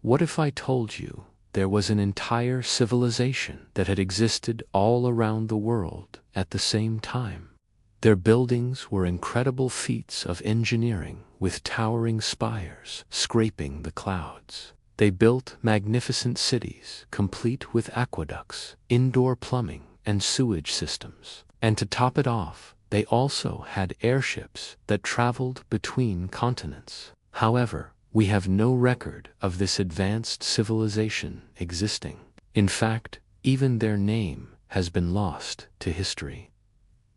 What if I told you there was an entire civilization that had existed all around the world at the same time? Their buildings were incredible feats of engineering with towering spires scraping the clouds. They built magnificent cities complete with aqueducts, indoor plumbing, and sewage systems. And to top it off, they also had airships that traveled between continents. However, we have no record of this advanced civilization existing. In fact, even their name has been lost to history.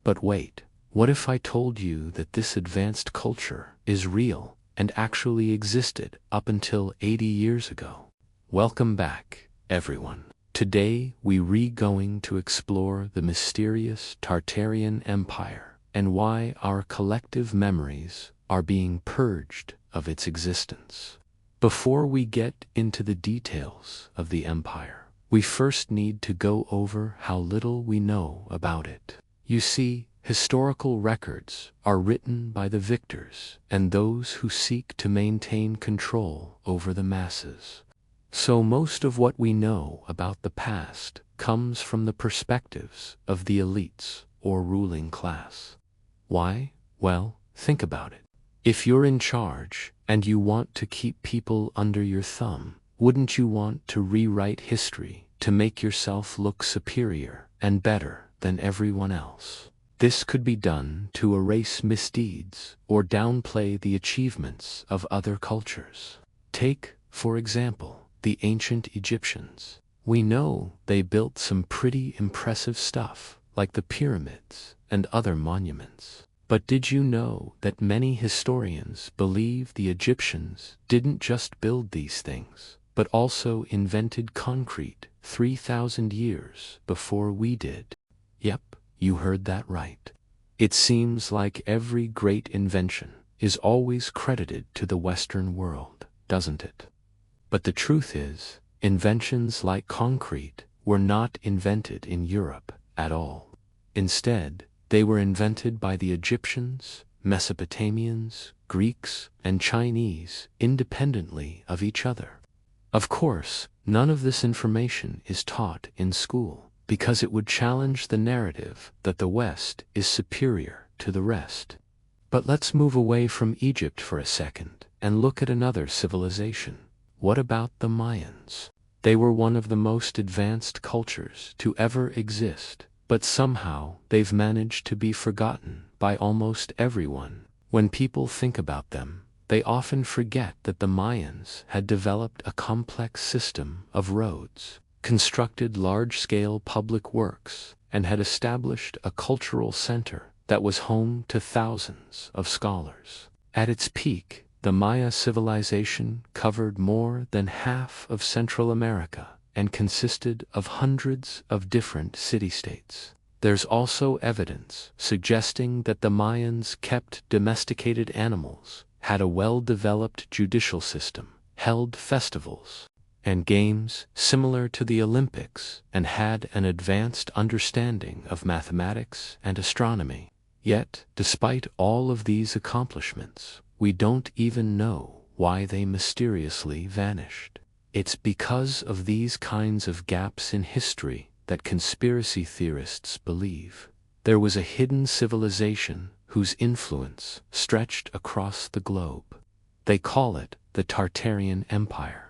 But wait, what if I told you that this advanced culture is real and actually existed up until 80 years ago? Welcome back, everyone. Today we're going to explore the mysterious Tartarian Empire and why our collective memories are being purged of its existence. Before we get into the details of the empire, we first need to go over how little we know about it. You see, historical records are written by the victors and those who seek to maintain control over the masses. So most of what we know about the past comes from the perspectives of the elites or ruling class. Why? Well, think about it. If you're in charge and you want to keep people under your thumb, wouldn't you want to rewrite history to make yourself look superior and better than everyone else? This could be done to erase misdeeds or downplay the achievements of other cultures. Take, for example, the ancient Egyptians. We know they built some pretty impressive stuff, like the pyramids and other monuments. But did you know that many historians believe the Egyptians didn't just build these things, but also invented concrete 3,000 years before we did? Yep, you heard that right. It seems like every great invention is always credited to the Western world, doesn't it? But the truth is, inventions like concrete were not invented in Europe at all. Instead, they were invented by the Egyptians, Mesopotamians, Greeks, and Chinese independently of each other. Of course, none of this information is taught in school because it would challenge the narrative that the West is superior to the rest. But let's move away from Egypt for a second and look at another civilization. What about the Mayans? They were one of the most advanced cultures to ever exist. But somehow they've managed to be forgotten by almost everyone. When people think about them, they often forget that the Mayans had developed a complex system of roads, constructed large-scale public works, and had established a cultural center that was home to thousands of scholars. At its peak, the Maya civilization covered more than half of Central America and consisted of hundreds of different city-states. There's also evidence suggesting that the Mayans kept domesticated animals, had a well-developed judicial system, held festivals and games similar to the Olympics, and had an advanced understanding of mathematics and astronomy. Yet, despite all of these accomplishments, we don't even know why they mysteriously vanished. It's because of these kinds of gaps in history that conspiracy theorists believe there was a hidden civilization whose influence stretched across the globe. They call it the Tartarian Empire.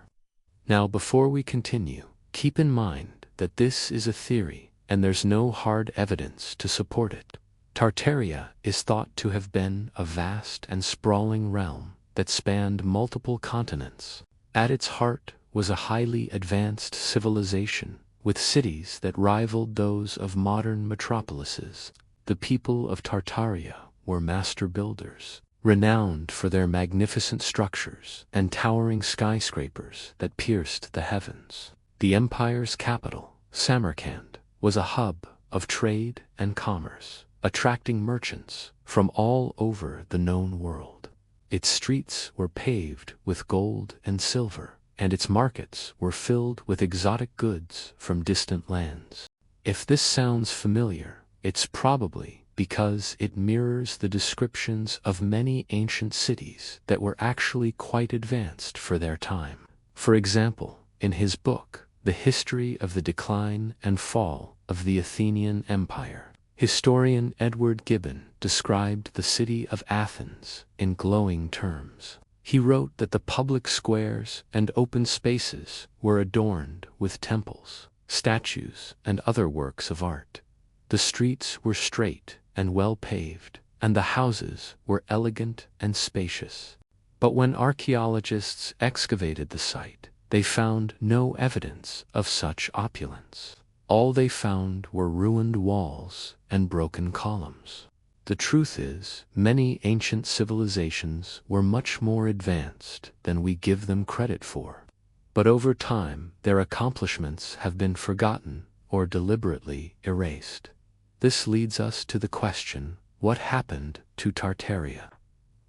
Now, before we continue, keep in mind that this is a theory and there's no hard evidence to support it. Tartaria is thought to have been a vast and sprawling realm that spanned multiple continents. At its heart was a highly advanced civilization with cities that rivaled those of modern metropolises. The people of Tartaria were master builders, renowned for their magnificent structures and towering skyscrapers that pierced the heavens. The empire's capital, Samarkand, was a hub of trade and commerce, attracting merchants from all over the known world. Its streets were paved with gold and silver, and its markets were filled with exotic goods from distant lands. If this sounds familiar, it's probably because it mirrors the descriptions of many ancient cities that were actually quite advanced for their time. For example, in his book, The History of the Decline and Fall of the Athenian Empire, historian Edward Gibbon described the city of Athens in glowing terms. He wrote that the public squares and open spaces were adorned with temples, statues, and other works of art. The streets were straight and well paved, and the houses were elegant and spacious. But when archaeologists excavated the site, they found no evidence of such opulence. All they found were ruined walls and broken columns. The truth is, many ancient civilizations were much more advanced than we give them credit for. But over time, their accomplishments have been forgotten or deliberately erased. This leads us to the question, what happened to Tartaria?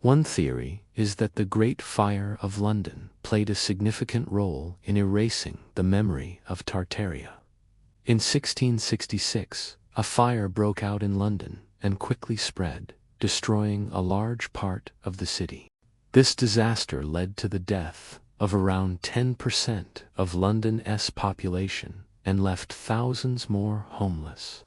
One theory is that the Great Fire of London played a significant role in erasing the memory of Tartaria. In 1666, a fire broke out in London and quickly spread, destroying a large part of the city. This disaster led to the death of around 10% of London's population and left thousands more homeless.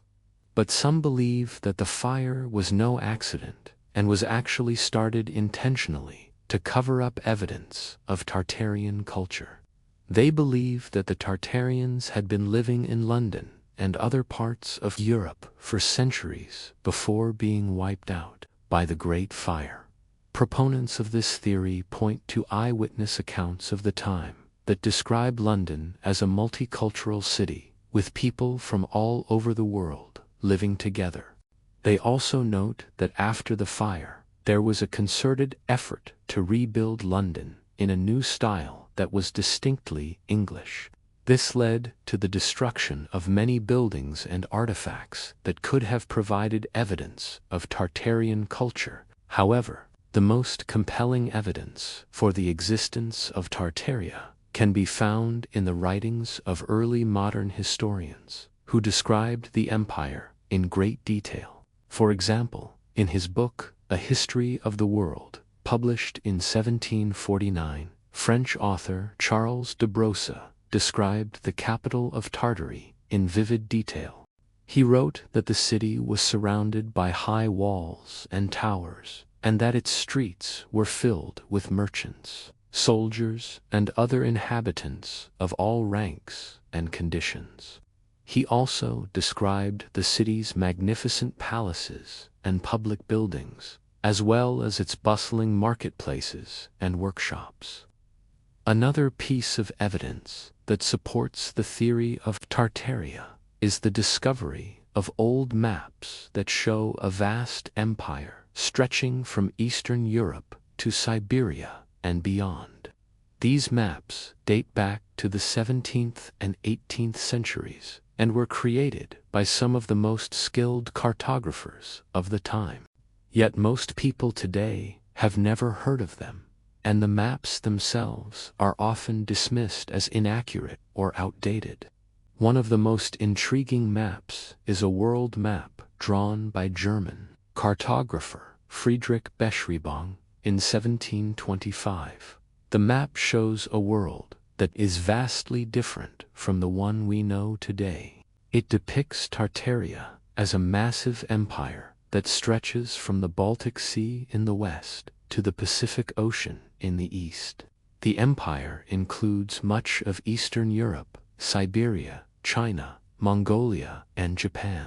But some believe that the fire was no accident and was actually started intentionally to cover up evidence of Tartarian culture. They believe that the Tartarians had been living in London and other parts of Europe for centuries before being wiped out by the Great Fire. Proponents of this theory point to eyewitness accounts of the time that describe London as a multicultural city with people from all over the world living together. They also note that after the fire, there was a concerted effort to rebuild London in a new style that was distinctly English. This led to the destruction of many buildings and artifacts that could have provided evidence of Tartarian culture. However, the most compelling evidence for the existence of Tartaria can be found in the writings of early modern historians, who described the empire in great detail. For example, in his book, A History of the World, published in 1749, French author Charles de Brossa described the capital of Tartary in vivid detail. He wrote that the city was surrounded by high walls and towers, and that its streets were filled with merchants, soldiers, and other inhabitants of all ranks and conditions. He also described the city's magnificent palaces and public buildings, as well as its bustling marketplaces and workshops. Another piece of evidence that supports the theory of Tartaria is the discovery of old maps that show a vast empire stretching from Eastern Europe to Siberia and beyond. These maps date back to the 17th and 18th centuries and were created by some of the most skilled cartographers of the time. Yet most people today have never heard of them, and the maps themselves are often dismissed as inaccurate or outdated. One of the most intriguing maps is a world map drawn by German cartographer Friedrich Beschreibung in 1725. The map shows a world that is vastly different from the one we know today. It depicts Tartaria as a massive empire that stretches from the Baltic Sea in the west to the Pacific Ocean in the east. The empire includes much of Eastern Europe, Siberia, China, Mongolia, and Japan.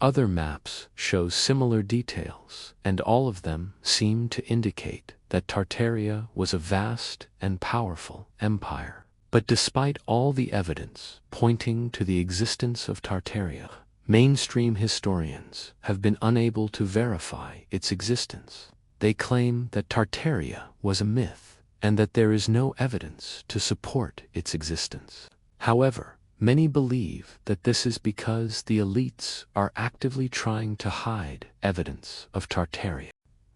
Other maps show similar details, and all of them seem to indicate that Tartaria was a vast and powerful empire. But despite all the evidence pointing to the existence of Tartaria, mainstream historians have been unable to verify its existence. They claim that Tartaria was a myth, and that there is no evidence to support its existence. However, many believe that this is because the elites are actively trying to hide evidence of Tartaria.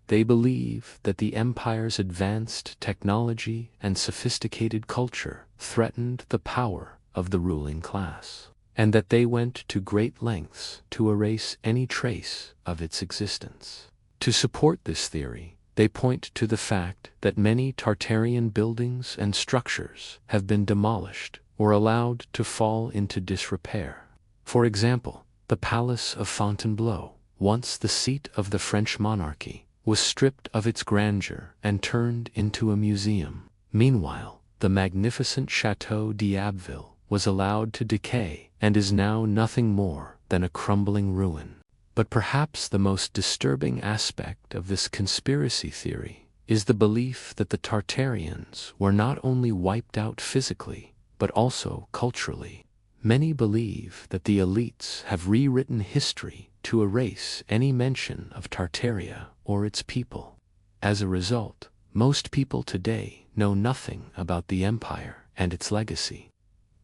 They believe that the empire's advanced technology and sophisticated culture threatened the power of the ruling class, and that they went to great lengths to erase any trace of its existence. To support this theory, They point to the fact that many Tartarian buildings and structures have been demolished or allowed to fall into disrepair. For example, the Palace of Fontainebleau, once the seat of the French monarchy, was stripped of its grandeur and turned into a museum. Meanwhile, the magnificent Château d'Abbeville was allowed to decay and is now nothing more than a crumbling ruin. But perhaps the most disturbing aspect of this conspiracy theory is the belief that the Tartarians were not only wiped out physically, but also culturally. Many believe that the elites have rewritten history to erase any mention of Tartaria or its people. As a result, most people today know nothing about the empire and its legacy.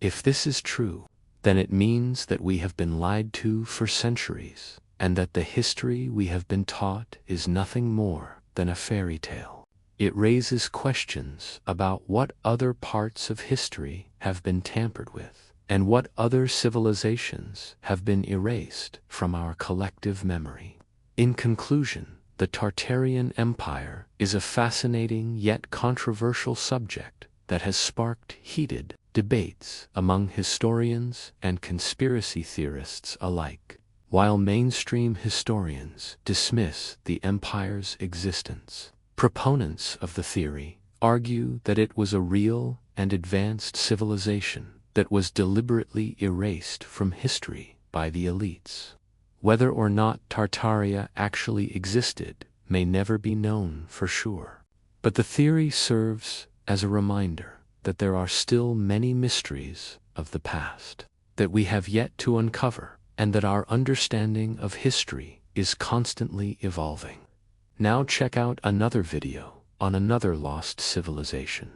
If this is true, then it means that we have been lied to for centuries, and that the history we have been taught is nothing more than a fairy tale. It raises questions about what other parts of history have been tampered with, and what other civilizations have been erased from our collective memory. In conclusion, the Tartarian Empire is a fascinating yet controversial subject that has sparked heated debates among historians and conspiracy theorists alike. While mainstream historians dismiss the empire's existence, proponents of the theory argue that it was a real and advanced civilization that was deliberately erased from history by the elites. Whether or not Tartaria actually existed may never be known for sure. But the theory serves as a reminder that there are still many mysteries of the past that we have yet to uncover, and that our understanding of history is constantly evolving. Now check out another video on another lost civilization.